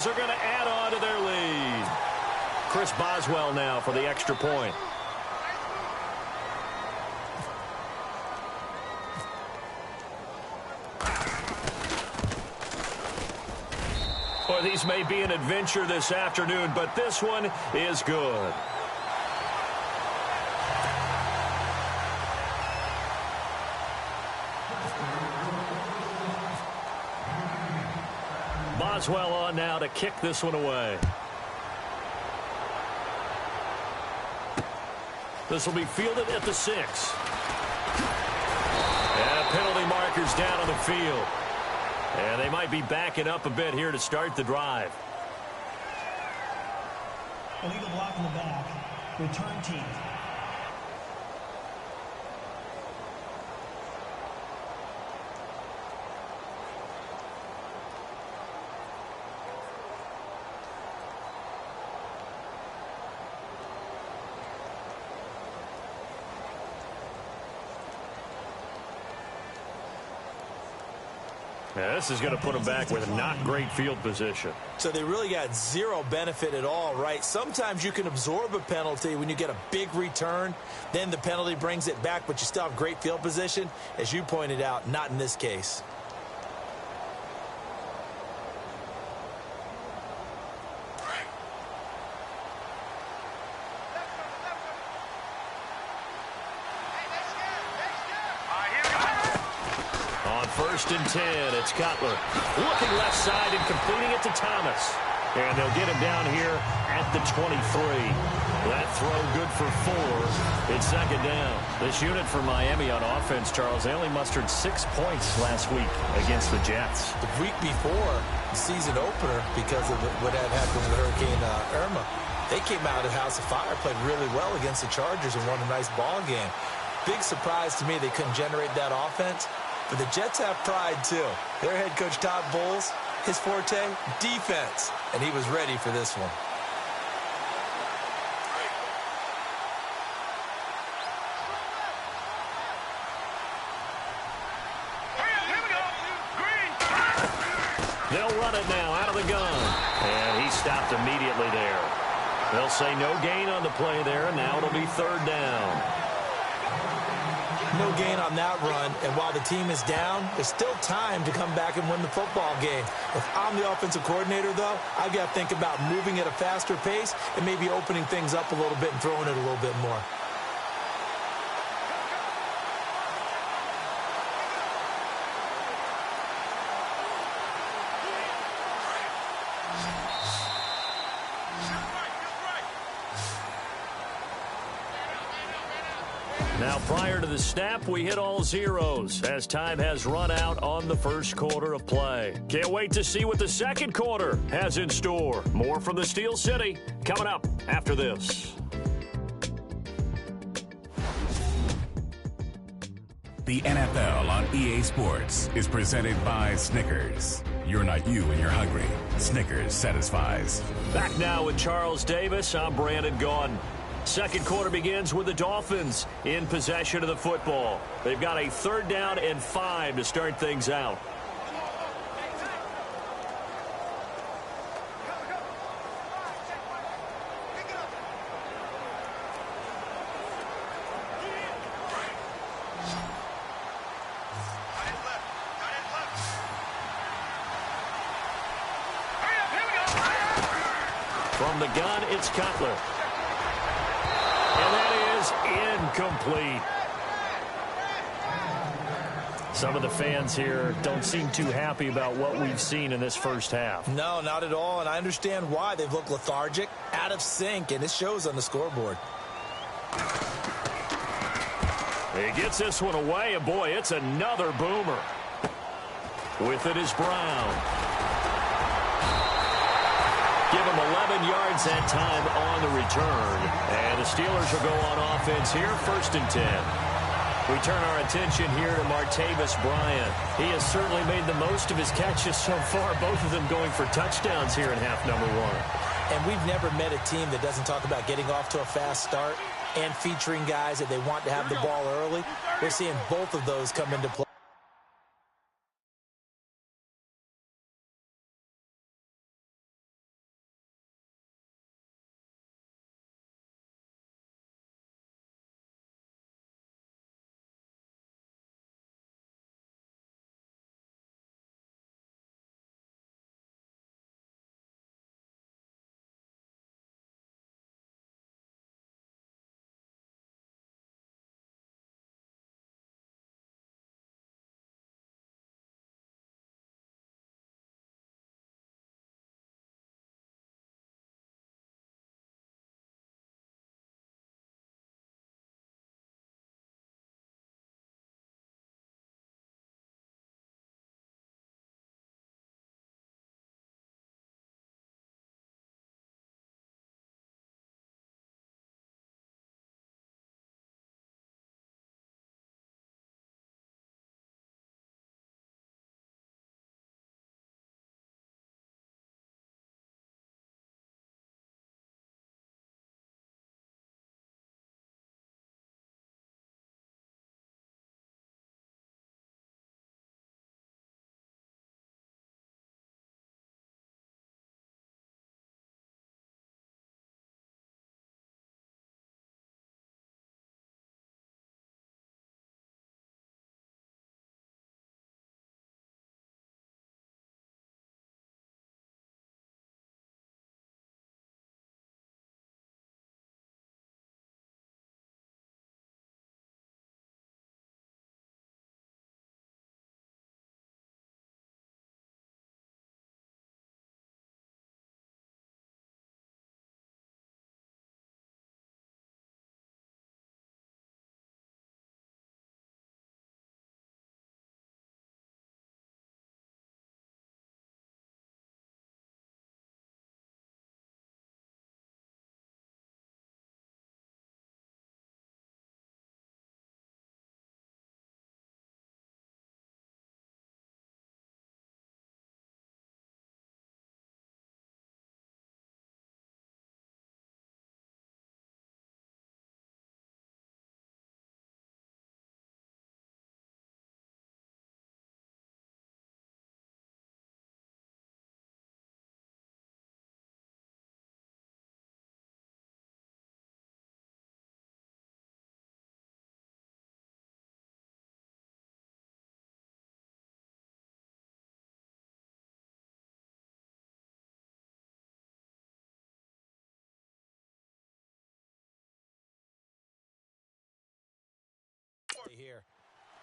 are going to add on to their lead. Chris Boswell now for the extra point. Well, these may be an adventure this afternoon, but this one is good. Boswell on now to kick this one away. This will be fielded at the 6. And penalty markers down on the field. And they might be backing up a bit here to start the drive. Illegal block in the back. Return team. Now, this is going to put them back with not great field position. So they really got zero benefit at all, right? Sometimes you can absorb a penalty when you get a big return. Then the penalty brings it back, but you still have great field position. As you pointed out, not in this case. First and 10, it's Cutler. Looking left side and completing it to Thomas. And they'll get him down here at the 23. That throw good for 4. It's second down. This unit for Miami on offense, Charles, they only mustered 6 points last week against the Jets. The week before, the season opener, because of what had happened with Hurricane Irma, they came out of House of Fire, played really well against the Chargers and won a nice ball game. Big surprise to me they couldn't generate that offense. But the Jets have pride, too. Their head coach, Todd Bowles, his forte, defense. And he was ready for this one. They'll run it now out of the gun. And he stopped immediately there. They'll say no gain on the play there, and now it'll be third down. No gain on that run, and while the team is down, there's still time to come back and win the football game. If I'm the offensive coordinator, though, I've got to think about moving at a faster pace and maybe opening things up a little bit and throwing it a little bit more. Now, prior to the snap, we hit all zeros as time has run out on the first quarter of play. Can't wait to see what the second quarter has in store. More from the Steel City coming up after this. The NFL on EA Sports is presented by Snickers. You're not you when you're hungry. Snickers satisfies. Back now with Charles Davis. I'm Brandon Gaudin. Second quarter begins with the Dolphins in possession of the football. They've got a third down and 5 to start things out. From the gun, it's Cutler. And that is incomplete. Some of the fans here don't seem too happy about what we've seen in this first half. No, not at all, and I understand why. They've looked lethargic, out of sync, and it shows on the scoreboard. He gets this one away, and boy, it's another boomer. With it is Brown. Give him 11 yards that time on the return. And the Steelers will go on offense here, first and 10. We turn our attention here to Martavis Bryant. He has certainly made the most of his catches so far, both of them going for touchdowns here in half number 1. And we've never met a team that doesn't talk about getting off to a fast start and featuring guys that they want to have the ball early. We're seeing both of those come into play.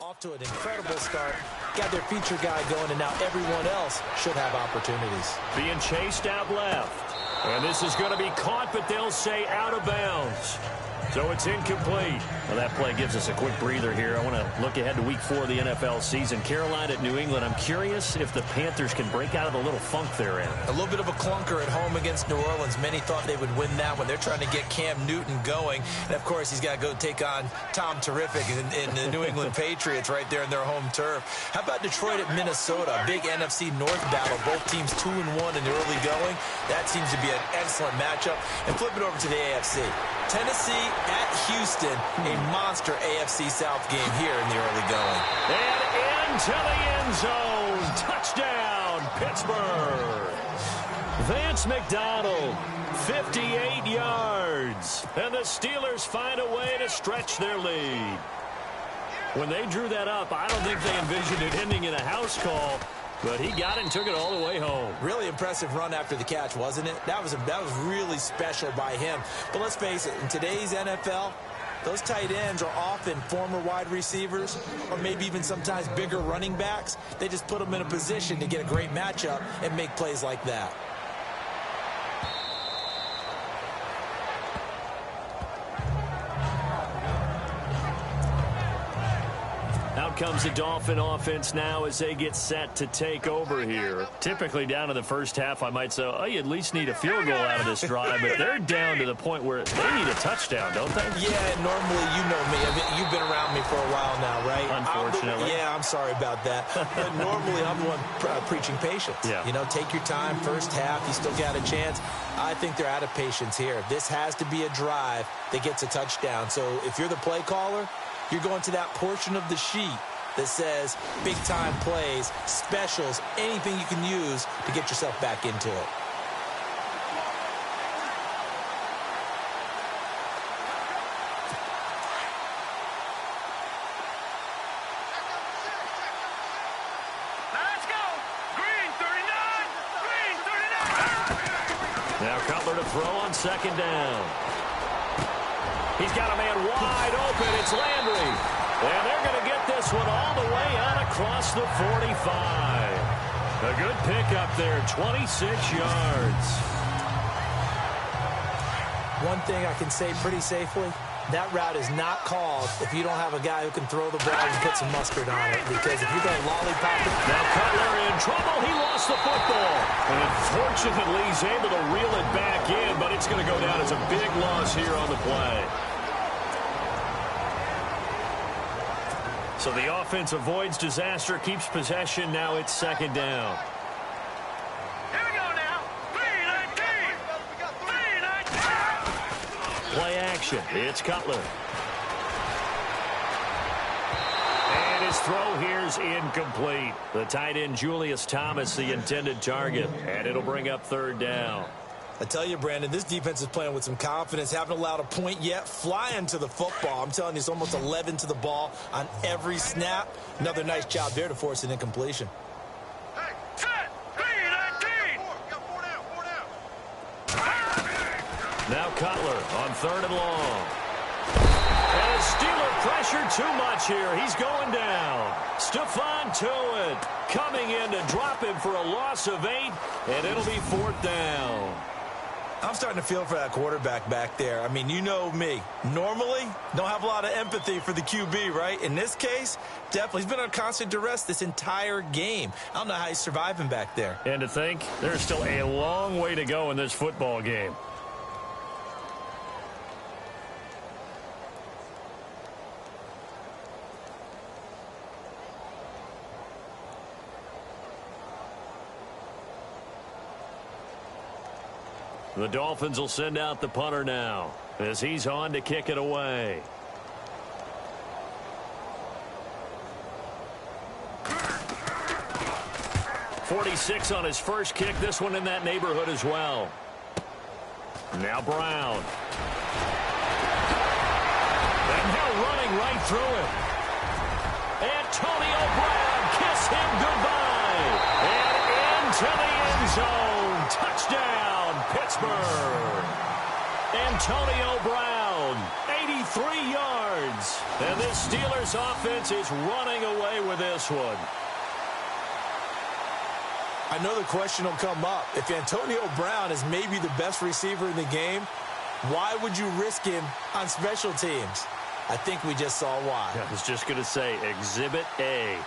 Off to an incredible start. Got their feature guy going, and now everyone else should have opportunities. Being chased out left. And this is going to be caught, but they'll say out of bounds. So it's incomplete. Well, that play gives us a quick breather here. I want to look ahead to week 4 of the NFL season. Carolina at New England. I'm curious if the Panthers can break out of the little funk they're in. A little bit of a clunker at home against New Orleans. Many thought they would win that one. They're trying to get Cam Newton going. And, of course, he's got to go take on Tom Terrific in the New England Patriots right there in their home turf. How about Detroit at Minnesota? Big NFC North battle. Both teams 2-1 in the early going. That seems to be an excellent matchup. And flip it over to the AFC. Tennessee at Houston, a monster AFC South game here in the early going. And into the end zone. Touchdown, Pittsburgh. Vance McDonald, 58 yards. And the Steelers find a way to stretch their lead. When they drew that up, I don't think they envisioned it ending in a house call. But he got it and took it all the way home. Really impressive run after the catch, wasn't it? That was really special by him. But let's face it, in today's NFL, those tight ends are often former wide receivers or maybe even sometimes bigger running backs. They just put them in a position to get a great matchup and make plays like that. Out comes the Dolphin offense now as they get set to take over here. Typically down to the first half, I might say, oh, you at least need a field goal out of this drive, but they're down to the point where they need a touchdown, don't they? Yeah, normally, you know me. You've been around me for a while now, right? Unfortunately. I'm sorry about that. But normally, I'm the one preaching patience. Yeah. You know, take your time, first half, you still got a chance. I think they're out of patience here. This has to be a drive that gets a touchdown. So if you're the play caller, you're going to that portion of the sheet that says big-time plays, specials, anything you can use to get yourself back into it. Let's go! Green 39! Green 39! Now Cutler to throw on second down. He's got a man wide open. It's Landry. And they're going to get this one all the way out across the 45. A good pickup there, 26 yards. One thing I can say pretty safely, that route is not called if you don't have a guy who can throw the ball and put some mustard on it. Because if you're going to lollipop it. Now Cutler in trouble. He lost the football. And unfortunately, he's able to reel it back in, but it's going to go down as a big loss here on the play. So the offense avoids disaster, keeps possession. Now it's second down. Here we go now. 3-19. Play action. It's Cutler. And his throw here's incomplete. The tight end Julius Thomas, the intended target. And it'll bring up third down. I tell you, Brandon, this defense is playing with some confidence. Haven't allowed a point yet. Flying to the football. I'm telling you, it's almost 11 to the ball on every snap. Another nice job there to force an incompletion. Hey, set! 3-19. Now Cutler on third and long. And Steeler pressure too much here. He's going down. Stephon Tuitt coming in to drop him for a loss of 8, and it'll be fourth down. I'm starting to feel for that quarterback back there. I mean, you know me. Normally, don't have a lot of empathy for the QB, right? In this case, definitely. He's been on constant duress this entire game. I don't know how he's surviving back there. And to think, there's still a long way to go in this football game. The Dolphins will send out the punter now as he's on to kick it away. .46 on his first kick. This one in that neighborhood as well. Now Brown. And now running right through it. Antonio Brown, kiss him goodbye. And into the end zone. Touchdown, Pittsburgh. Antonio Brown down. 83 yards. And this Steelers offense is running away with this one. I know the question will come up. If Antonio Brown is maybe the best receiver in the game, why would you risk him on special teams? I think we just saw why. I was just going to say, Exhibit A.